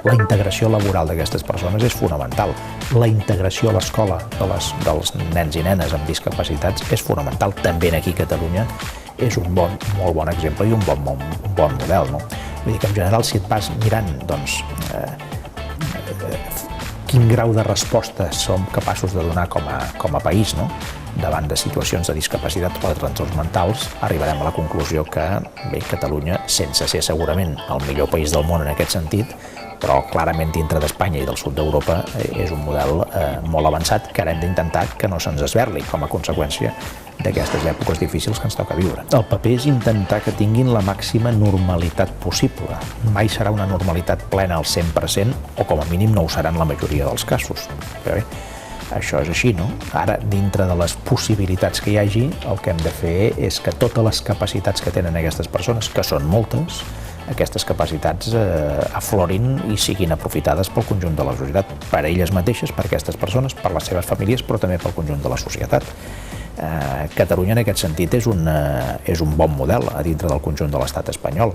La integració laboral d'aquestes persones és fonamental. La integració a l'escola dels nens i nenes amb discapacitats és fonamental. També aquí a Catalunya és un molt bon exemple i un bon model. No? Vull dir que en general, si et vas mirant quin grau de resposta som capaços de donar com a país, no? Davant de situacions de discapacitat o de trastorns mentals, arribarem a la conclusió que Catalunya, sense ser segurament el millor país del món en aquest sentit, però clarament dintre d'Espanya i del sud d'Europa és un model molt avançat que ara hem d'intentar que no se'ns esberli com a conseqüència d'aquestes èpoques difícils que ens toca viure. El paper és intentar que tinguin la màxima normalitat possible. Mai serà una normalitat plena al 100% o com a mínim no ho serà en la majoria dels casos. Però bé, això és així, no? Ara, dintre de les possibilitats que hi hagi, el que hem de fer és que totes les capacitats que tenen aquestes persones, que són moltes, aquestes capacitats aflorin i siguin aprofitades pel conjunt de la societat, per a elles mateixes, per aquestes persones, per les seves famílies, però també pel conjunt de la societat. Catalunya, en aquest sentit, és un bon model a dintre del conjunt de l'estat espanyol.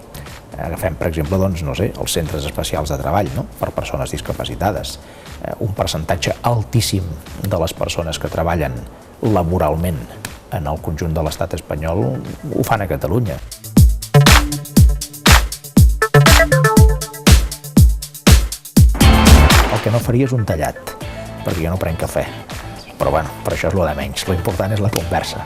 Agafem, per exemple, els centres especials de treball per persones discapacitades. Un percentatge altíssim de les persones que treballen laboralment en el conjunt de l'estat espanyol ho fan a Catalunya. El que no faria és un tallat, perquè jo no prenc cafè. Però bueno, per això és lo de menys. Lo important és la conversa.